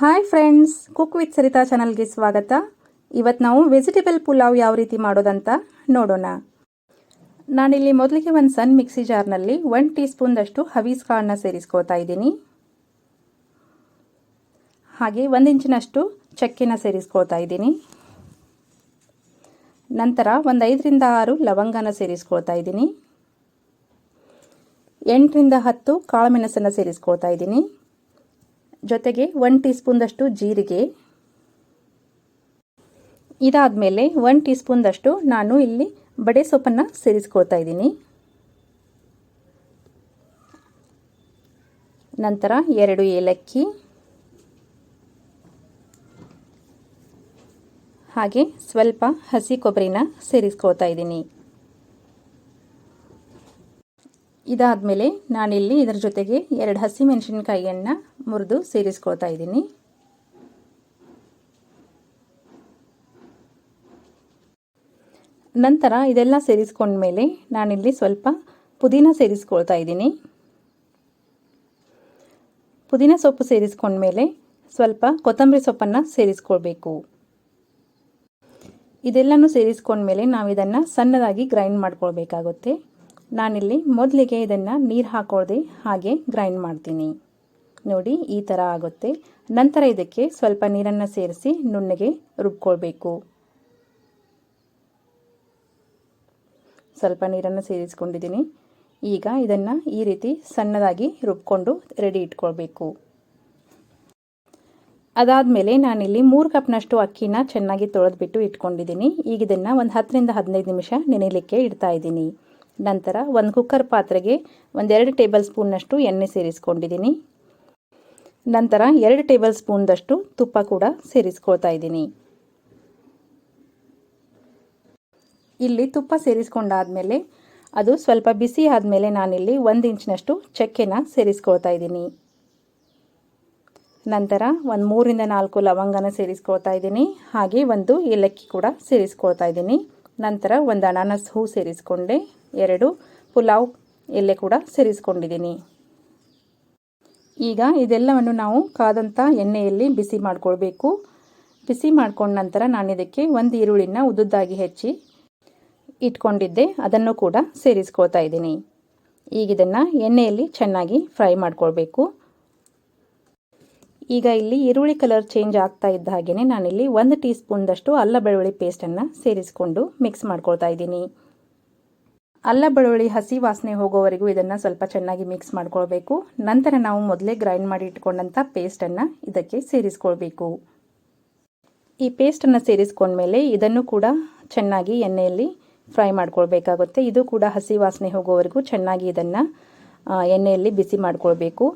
Hi friends, cook with Saritha ಚಾನಲ್ಗೆ ಸ್ವಾಗತ. ಇವತ್ತು ನಾವು ವೆಜಿಟೇಬಲ್ ಪುಲಾವ್ ಯಾವ ರೀತಿ ಮಾಡೋದಂತ ನೋಡೋಣ. ನಾನಿಲ್ಲಿ ಮೊದಲಿಗೆ ಒಂದು ಸಣ್ಣ ಮಿಕ್ಸಿ ಜಾರ್ನಲ್ಲಿ 1 ಟೀ ಸ್ಪೂನ್ದಷ್ಟು ಹವೀಸ್ ಕಾಳನ್ನ ಸೇರಿಸ್ಕೊಳ್ತಾ ಇದ್ದೀನಿ. ಹಾಗೆ 1 ಇಂಚಿನಷ್ಟು ಚಕ್ಕೆನ ಸೇರಿಸ್ಕೊಳ್ತಾ ಇದ್ದೀನಿ. ನಂತರ ಒಂದು 5 ರಿಂದ 6 ಲವಂಗನ ಸೇರಿಸ್ಕೊಳ್ತಾ ಇದ್ದೀನಿ. 8 ರಿಂದ 10 ಕಾಳುಮೆಣಸನ್ನು ಸೇರಿಸ್ಕೊಳ್ತಾ ಇದ್ದೀನಿ. ಜೊತೆಗೆ 1 ಟೀ ಸ್ಪೂನ್ದಷ್ಟು ಜೀರಿಗೆ. ಇದಾದಮೇಲೆ 1 ಟೀ ಸ್ಪೂನ್ದಷ್ಟು ನಾನು ಇಲ್ಲಿ ಬಡೆ ಸೊಪ್ಪನ್ನು ಸೇರಿಸ್ಕೊಳ್ತಾ ಇದ್ದೀನಿ. ನಂತರ 2 ಏಲಕ್ಕಿ, ಹಾಗೆ ಸ್ವಲ್ಪ ಹಸಿ ಕೊಬ್ಬರಿನ ಸೇರಿಸ್ಕೊಳ್ತಾ ಇದ್ದೀನಿ. ಇದಾದಮೇಲೆ ನಾನಿಲ್ಲಿ ಇದರ ಜೊತೆಗೆ 2 ಹಸಿಮೆಣಸಿನಕಾಯಿಯನ್ನು ಮುರಿದು ಸೇರಿಸ್ಕೊಳ್ತಾ ಇದ್ದೀನಿ. ನಂತರ ಇದೆಲ್ಲ ಸೇರಿಸ್ಕೊಂಡ್ಮೇಲೆ ನಾನಿಲ್ಲಿ ಸ್ವಲ್ಪ ಪುದೀನ ಸೇರಿಸ್ಕೊಳ್ತಾ ಇದ್ದೀನಿ. ಪುದೀನ ಸೊಪ್ಪು ಸೇರಿಸ್ಕೊಂಡ್ಮೇಲೆ ಸ್ವಲ್ಪ ಕೊತ್ತಂಬರಿ ಸೊಪ್ಪನ್ನು ಸೇರಿಸ್ಕೊಳ್ಬೇಕು. ಇದೆಲ್ಲನೂ ಸೇರಿಸ್ಕೊಂಡ್ಮೇಲೆ ನಾವು ಇದನ್ನು ಸಣ್ಣದಾಗಿ ಗ್ರೈಂಡ್ ಮಾಡ್ಕೊಳ್ಬೇಕಾಗುತ್ತೆ. ನಾನಿಲ್ಲಿ ಮೊದಲಿಗೆ ಇದನ್ನು ನೀರು ಹಾಕೊಳ್ಳದೆ ಹಾಗೆ ಗ್ರೈಂಡ್ ಮಾಡ್ತೀನಿ. ನೋಡಿ, ಈ ಥರ ಆಗುತ್ತೆ. ನಂತರ ಇದಕ್ಕೆ ಸ್ವಲ್ಪ ನೀರನ್ನು ಸೇರಿಸಿ ನುಣ್ಣಗೆ ರುಬ್ಕೊಳ್ಬೇಕು. ಸ್ವಲ್ಪ ನೀರನ್ನು ಸೇರಿಸ್ಕೊಂಡಿದ್ದೀನಿ. ಈಗ ಇದನ್ನು ಈ ರೀತಿ ಸಣ್ಣದಾಗಿ ರುಬ್ಕೊಂಡು ರೆಡಿ ಇಟ್ಕೊಳ್ಬೇಕು. ಅದಾದಮೇಲೆ ನಾನಿಲ್ಲಿ 3 ಕಪ್ನಷ್ಟು ಅಕ್ಕಿನ ಚೆನ್ನಾಗಿ ತೊಳೆದ್ಬಿಟ್ಟು ಇಟ್ಕೊಂಡಿದ್ದೀನಿ. ಈಗ ಇದನ್ನು ಒಂದು 10 ರಿಂದ 15 ನಿಮಿಷ ನೆನೆಯಲಿಕ್ಕೆ ಇಡ್ತಾ ಇದ್ದೀನಿ. ನಂತರ ಒಂದು ಕುಕ್ಕರ್ ಪಾತ್ರೆಗೆ 2 ಟೇಬಲ್ ಸ್ಪೂನ್ನಷ್ಟು ಎಣ್ಣೆ ಸೇರಿಸ್ಕೊಂಡಿದ್ದೀನಿ. ನಂತರ 2 ಟೇಬಲ್ ಸ್ಪೂನ್ದಷ್ಟು ತುಪ್ಪ ಕೂಡ ಸೇರಿಸ್ಕೊಳ್ತಾ ಇದ್ದೀನಿ. ಇಲ್ಲಿ ತುಪ್ಪ ಸೇರಿಸ್ಕೊಂಡಾದ್ಮೇಲೆ ಅದು ಸ್ವಲ್ಪ ಬಿಸಿ ಆದಮೇಲೆ ನಾನಿಲ್ಲಿ 1 ಇಂಚಿನಷ್ಟು ಚಕ್ಕೆನ ಸೇರಿಸ್ಕೊಳ್ತಾ ಇದ್ದೀನಿ. ನಂತರ ಒಂದು 3 ರಿಂದ 4 ಲವಂಗನ ಸೇರಿಸ್ಕೊಳ್ತಾ ಇದ್ದೀನಿ. ಹಾಗೆ 1 ಏಲಕ್ಕಿ ಕೂಡ ಸೇರಿಸ್ಕೊಳ್ತಾ ಇದ್ದೀನಿ. ನಂತರ ಒಂದು ಅನಾನಸ್ ಹೂ ಸೇರಿಸ್ಕೊಂಡೆ. 2 ಪುಲಾವ್ ಎಲೆ ಕೂಡ ಸೇರಿಸ್ಕೊಂಡಿದ್ದೀನಿ. ಈಗ ಇದೆಲ್ಲವನ್ನು ನಾವು ಕಾದಂಥ ಎಣ್ಣೆಯಲ್ಲಿ ಬಿಸಿ ಮಾಡಿಕೊಳ್ಬೇಕು. ಬಿಸಿ ಮಾಡ್ಕೊಂಡ ನಂತರ ನಾನು ಇದಕ್ಕೆ 1 ಈರುಳ್ಳಿನ ಉದ್ದುದ್ದಾಗಿ ಹೆಚ್ಚಿ ಇಟ್ಕೊಂಡಿದ್ದೆ, ಅದನ್ನು ಕೂಡ ಸೇರಿಸ್ಕೊಳ್ತಾ ಇದ್ದೀನಿ. ಈಗ ಇದನ್ನು ಎಣ್ಣೆಯಲ್ಲಿ ಚೆನ್ನಾಗಿ ಫ್ರೈ ಮಾಡ್ಕೊಳ್ಬೇಕು. ಈಗ ಇಲ್ಲಿ ಈರುಳ್ಳಿ ಕಲರ್ ಚೇಂಜ್ ಆಗ್ತಾ ಇದ್ದ ಹಾಗೆಯೇ ನಾನಿಲ್ಲಿ 1 ಟೀ ಸ್ಪೂನ್ದಷ್ಟು ಅಲ್ಲ ಬೆಳ್ಳುಳ್ಳಿ ಪೇಸ್ಟನ್ನು ಸೇರಿಸ್ಕೊಂಡು ಮಿಕ್ಸ್ ಮಾಡ್ಕೊಳ್ತಾ ಇದ್ದೀನಿ. ಅಲ್ಲ ಬೆಳ್ಳುಳ್ಳಿ ಹಸಿ ವಾಸನೆ ಹೋಗೋವರೆಗೂ ಇದನ್ನು ಸ್ವಲ್ಪ ಚೆನ್ನಾಗಿ ಮಿಕ್ಸ್ ಮಾಡ್ಕೊಳ್ಬೇಕು. ನಂತರ ನಾವು ಮೊದಲೇ ಗ್ರೈಂಡ್ ಮಾಡಿ ಇಟ್ಕೊಂಡಂಥ ಪೇಸ್ಟನ್ನು ಇದಕ್ಕೆ ಸೇರಿಸ್ಕೊಳ್ಬೇಕು. ಈ ಪೇಸ್ಟನ್ನು ಸೇರಿಸ್ಕೊಂಡ್ಮೇಲೆ ಇದನ್ನು ಕೂಡ ಚೆನ್ನಾಗಿ ಎಣ್ಣೆಯಲ್ಲಿ ಫ್ರೈ ಮಾಡ್ಕೊಳ್ಬೇಕಾಗುತ್ತೆ. ಇದು ಕೂಡ ಹಸಿ ವಾಸನೆ ಹೋಗೋವರೆಗೂ ಚೆನ್ನಾಗಿ ಇದನ್ನು ಎಣ್ಣೆಯಲ್ಲಿ ಬಿಸಿ ಮಾಡ್ಕೊಳ್ಬೇಕು.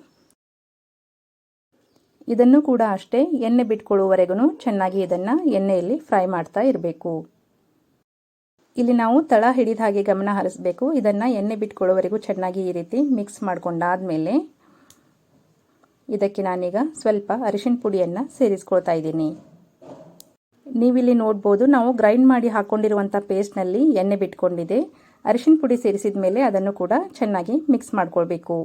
ಇದನ್ನು ಕೂಡ ಅಷ್ಟೇ ಎಣ್ಣೆ ಬಿಟ್ಕೊಳ್ಳುವವರೆಗೂ ಚೆನ್ನಾಗಿ ಇದನ್ನು ಎಣ್ಣೆಯಲ್ಲಿ ಫ್ರೈ ಮಾಡ್ತಾ ಇರಬೇಕು. ಇಲ್ಲಿ ನಾವು ತಳ ಹಿಡಿದ ಹಾಗೆ ಗಮನ ಹರಿಸಬೇಕು. ಇದನ್ನು ಎಣ್ಣೆ ಬಿಟ್ಕೊಳ್ಳುವವರೆಗೂ ಚೆನ್ನಾಗಿ ಈ ರೀತಿ ಮಿಕ್ಸ್ ಮಾಡ್ಕೊಂಡಾದ್ಮೇಲೆ ಇದಕ್ಕೆ ನಾನೀಗ ಸ್ವಲ್ಪ ಅರಿಶಿನ ಪುಡಿಯನ್ನು ಸೇರಿಸ್ಕೊಳ್ತಾ ಇದ್ದೀನಿ. ನೀವಿಲ್ಲಿ ನೋಡ್ಬೋದು, ನಾವು ಗ್ರೈಂಡ್ ಮಾಡಿ ಹಾಕ್ಕೊಂಡಿರುವಂಥ ಪೇಸ್ಟ್ನಲ್ಲಿ ಎಣ್ಣೆ ಬಿಟ್ಕೊಂಡಿದೆ. ಅರಿಶಿನ ಪುಡಿ ಸೇರಿಸಿದ ಮೇಲೆ ಅದನ್ನು ಕೂಡ ಚೆನ್ನಾಗಿ ಮಿಕ್ಸ್ ಮಾಡ್ಕೊಳ್ಬೇಕು.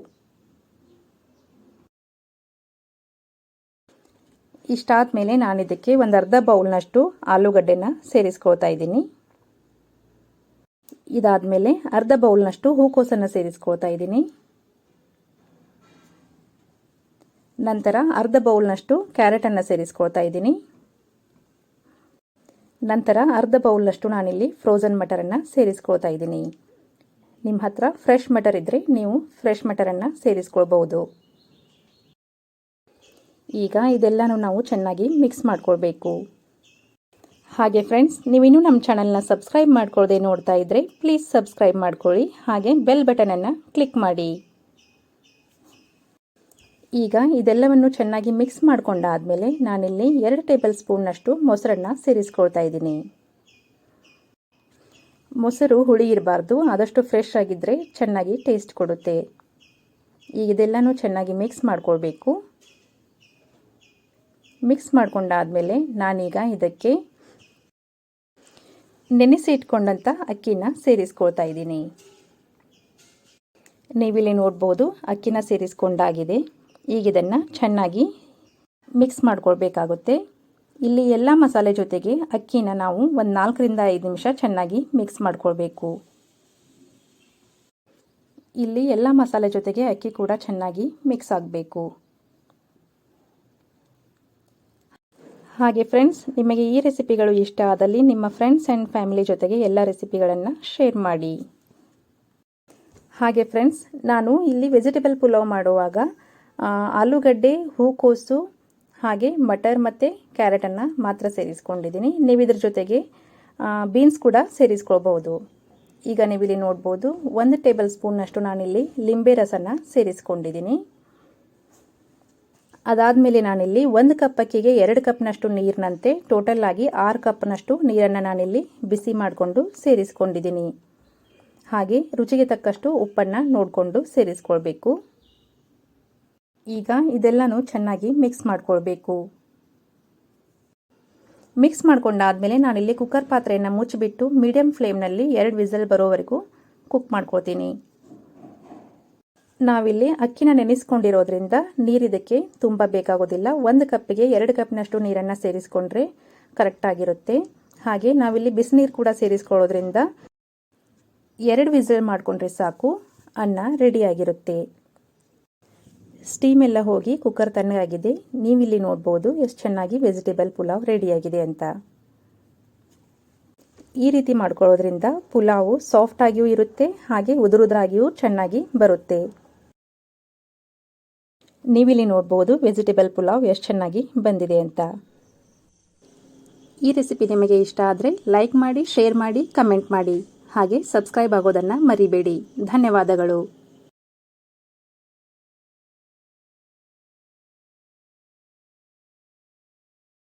ಇಷ್ಟಾದ ಮೇಲೆ ನಾನು ಇದಕ್ಕೆ ಒಂದು ಅರ್ಧ ಬೌಲ್ನಷ್ಟು ಆಲೂಗಡ್ಡೆನ ಸೇರಿಸ್ಕೊಳ್ತಾ ಇದ್ದೀನಿ. ಇದಾದಮೇಲೆ ಅರ್ಧ ಬೌಲ್ನಷ್ಟು ಹೂಕೋಸನ್ನು ಸೇರಿಸ್ಕೊಳ್ತಾ ಇದ್ದೀನಿ. ನಂತರ ಅರ್ಧ ಬೌಲ್ನಷ್ಟು ಕ್ಯಾರೆಟನ್ನು ಸೇರಿಸ್ಕೊಳ್ತಾ ಇದ್ದೀನಿ. ನಂತರ ಅರ್ಧ ಬೌಲ್ನಷ್ಟು ನಾನಿಲ್ಲಿ ಫ್ರೋಝನ್ ಮಟರನ್ನು ಸೇರಿಸ್ಕೊಳ್ತಾ ಇದ್ದೀನಿ. ನಿಮ್ಮ ಹತ್ರ ಫ್ರೆಶ್ ಮಟರ್ ಇದ್ದರೆ ನೀವು ಫ್ರೆಶ್ ಮಟರನ್ನು ಸೇರಿಸ್ಕೊಳ್ಬಹುದು. ಈಗ ಇದೆಲ್ಲನೂ ನಾವು ಚೆನ್ನಾಗಿ ಮಿಕ್ಸ್ ಮಾಡ್ಕೊಳ್ಬೇಕು. ಹಾಗೆ ಫ್ರೆಂಡ್ಸ್, ನೀವಿನ್ನೂ ನಮ್ಮ ಚಾನಲ್ನ ಸಬ್ಸ್ಕ್ರೈಬ್ ಮಾಡ್ಕೊಳ್ಳದೆ ನೋಡ್ತಾ ಇದ್ದರೆ ಪ್ಲೀಸ್ ಸಬ್ಸ್ಕ್ರೈಬ್ ಮಾಡ್ಕೊಳ್ಳಿ. ಹಾಗೆ ಬೆಲ್ ಬಟನನ್ನು ಕ್ಲಿಕ್ ಮಾಡಿ. ಈಗ ಇದೆಲ್ಲವನ್ನು ಚೆನ್ನಾಗಿ ಮಿಕ್ಸ್ ಮಾಡ್ಕೊಂಡಾದ್ಮೇಲೆ ನಾನಿಲ್ಲಿ 2 ಟೇಬಲ್ ಸ್ಪೂನ್ನಷ್ಟು ಮೊಸರನ್ನು ಸೇರಿಸ್ಕೊಳ್ತಾ ಇದ್ದೀನಿ. ಮೊಸರು ಹುಳಿ ಇರಬಾರ್ದು, ಆದಷ್ಟು ಫ್ರೆಶ್ ಆಗಿದ್ದರೆ ಚೆನ್ನಾಗಿ ಟೇಸ್ಟ್ ಕೊಡುತ್ತೆ. ಈಗ ಇದೆಲ್ಲನೂ ಚೆನ್ನಾಗಿ ಮಿಕ್ಸ್ ಮಾಡ್ಕೊಳ್ಬೇಕು. ಮಿಕ್ಸ್ ಮಾಡ್ಕೊಂಡಾದ್ಮೇಲೆ ನಾನೀಗ ಇದಕ್ಕೆ ನೆನೆಸಿ ಇಟ್ಕೊಂಡಂಥ ಅಕ್ಕಿನ ಸೇರಿಸ್ಕೊಳ್ತಾ ಇದ್ದೀನಿ. ನೀವಿಲ್ಲಿ ನೋಡ್ಬೋದು, ಅಕ್ಕಿನ ಸೇರಿಸ್ಕೊಂಡಾಗಿದೆ. ಈಗ ಇದನ್ನು ಚೆನ್ನಾಗಿ ಮಿಕ್ಸ್ ಮಾಡ್ಕೊಳ್ಬೇಕಾಗುತ್ತೆ. ಇಲ್ಲಿ ಎಲ್ಲ ಮಸಾಲೆ ಜೊತೆಗೆ ಅಕ್ಕಿನ ನಾವು ಒಂದು 4 ರಿಂದ 5 ನಿಮಿಷ ಚೆನ್ನಾಗಿ ಮಿಕ್ಸ್ ಮಾಡ್ಕೊಳ್ಬೇಕು. ಇಲ್ಲಿ ಎಲ್ಲ ಮಸಾಲೆ ಜೊತೆಗೆ ಅಕ್ಕಿ ಕೂಡ ಚೆನ್ನಾಗಿ ಮಿಕ್ಸ್ ಆಗಬೇಕು. ಹಾಗೆ ಫ್ರೆಂಡ್ಸ್, ನಿಮಗೆ ಈ ರೆಸಿಪಿಗಳು ಇಷ್ಟ ಆದಲ್ಲಿ ನಿಮ್ಮ ಫ್ರೆಂಡ್ಸ್ ಆ್ಯಂಡ್ ಫ್ಯಾಮಿಲಿ ಜೊತೆಗೆ ಎಲ್ಲ ರೆಸಿಪಿಗಳನ್ನು ಶೇರ್ ಮಾಡಿ. ಹಾಗೆ ಫ್ರೆಂಡ್ಸ್, ನಾನು ಇಲ್ಲಿ ವೆಜಿಟೇಬಲ್ ಪುಲಾವ್ ಮಾಡುವಾಗ ಆಲೂಗಡ್ಡೆ, ಹೂಕೋಸು ಹಾಗೆ ಮಟರ್ ಮತ್ತು ಕ್ಯಾರೆಟನ್ನು ಮಾತ್ರ ಸೇರಿಸ್ಕೊಂಡಿದ್ದೀನಿ. ನೀವು ಇದ್ರ ಜೊತೆಗೆ ಬೀನ್ಸ್ ಕೂಡ ಸೇರಿಸ್ಕೊಳ್ಬಹುದು. ಈಗ ನೀವಿಲ್ಲಿ ನೋಡ್ಬೋದು 1 ಟೇಬಲ್ ಸ್ಪೂನ್ನಷ್ಟು ನಾನಿಲ್ಲಿ ಲಿಂಬೆ ರಸನ ಸೇರಿಸ್ಕೊಂಡಿದ್ದೀನಿ. ಅದಾದಮೇಲೆ ನಾನಿಲ್ಲಿ 1 ಕಪ್ ಅಕ್ಕಿಗೆ 2 ಕಪ್ನಷ್ಟು ನೀರಿನಂತೆ ಟೋಟಲ್ ಆಗಿ 6 ಕಪ್ನಷ್ಟು ನೀರನ್ನು ನಾನಿಲ್ಲಿ ಬಿಸಿ ಮಾಡಿಕೊಂಡು ಸೇರಿಸ್ಕೊಂಡಿದ್ದೀನಿ. ಹಾಗೆ ರುಚಿಗೆ ತಕ್ಕಷ್ಟು ಉಪ್ಪನ್ನು ನೋಡಿಕೊಂಡು ಸೇರಿಸ್ಕೊಳ್ಬೇಕು. ಈಗ ಇದೆಲ್ಲನೂ ಚೆನ್ನಾಗಿ ಮಿಕ್ಸ್ ಮಾಡ್ಕೊಳ್ಬೇಕು. ಮಿಕ್ಸ್ ಮಾಡ್ಕೊಂಡಾದ್ಮೇಲೆ ನಾನಿಲ್ಲಿ ಕುಕ್ಕರ್ ಪಾತ್ರೆಯನ್ನು ಮುಚ್ಚಿಬಿಟ್ಟು ಮೀಡಿಯಂ ಫ್ಲೇಮ್ನಲ್ಲಿ 2 ವಿಸಲ್ ಬರೋವರೆಗೂ ಕುಕ್ ಮಾಡ್ಕೊಳ್ತೀನಿ. ನಾವಿಲ್ಲಿ ಅಕ್ಕಿನ ನೆನೆಸ್ಕೊಂಡಿರೋದ್ರಿಂದ ನೀರಿದಕ್ಕೆ ತುಂಬ ಬೇಕಾಗೋದಿಲ್ಲ. 1 ಕಪ್ಪಿಗೆ 2 ಕಪ್ನಷ್ಟು ನೀರನ್ನು ಸೇರಿಸ್ಕೊಂಡ್ರೆ ಕರೆಕ್ಟಾಗಿರುತ್ತೆ. ಹಾಗೆ ನಾವಿಲ್ಲಿ ಬಿಸಿನೀರು ಕೂಡ ಸೇರಿಸ್ಕೊಳ್ಳೋದ್ರಿಂದ 2 ವಿಸಲ್ ಮಾಡಿಕೊಂಡ್ರೆ ಸಾಕು, ಅನ್ನ ರೆಡಿಯಾಗಿರುತ್ತೆ. ಸ್ಟೀಮ್ ಎಲ್ಲ ಹೋಗಿ ಕುಕ್ಕರ್ ತಣ್ಣಗಾಗಿದೆ. ನೀವಿಲ್ಲಿ ನೋಡ್ಬೋದು ಎಷ್ಟು ಚೆನ್ನಾಗಿ ವೆಜಿಟೇಬಲ್ ಪುಲಾವ್ ರೆಡಿಯಾಗಿದೆ ಅಂತ. ಈ ರೀತಿ ಮಾಡ್ಕೊಳ್ಳೋದ್ರಿಂದ ಪುಲಾವು ಸಾಫ್ಟ್ ಆಗಿಯೂ ಇರುತ್ತೆ, ಹಾಗೆ ಉದುರುದ್ರಾಗಿಯೂ ಚೆನ್ನಾಗಿ ಬರುತ್ತೆ. ನೀವಿಲ್ಲಿ ನೋಡ್ಬೋದು ವೆಜಿಟೇಬಲ್ ಪುಲಾವ್ ಎಷ್ಟು ಚೆನ್ನಾಗಿ ಬಂದಿದೆ ಅಂತ. ಈ ರೆಸಿಪಿ ನಿಮಗೆ ಇಷ್ಟ ಆದರೆ ಲೈಕ್ ಮಾಡಿ, ಶೇರ್ ಮಾಡಿ, ಕಮೆಂಟ್ ಮಾಡಿ. ಹಾಗೆ ಸಬ್ಸ್ಕ್ರೈಬ್ ಆಗೋದನ್ನು ಮರಿಬೇಡಿ. ಧನ್ಯವಾದಗಳು.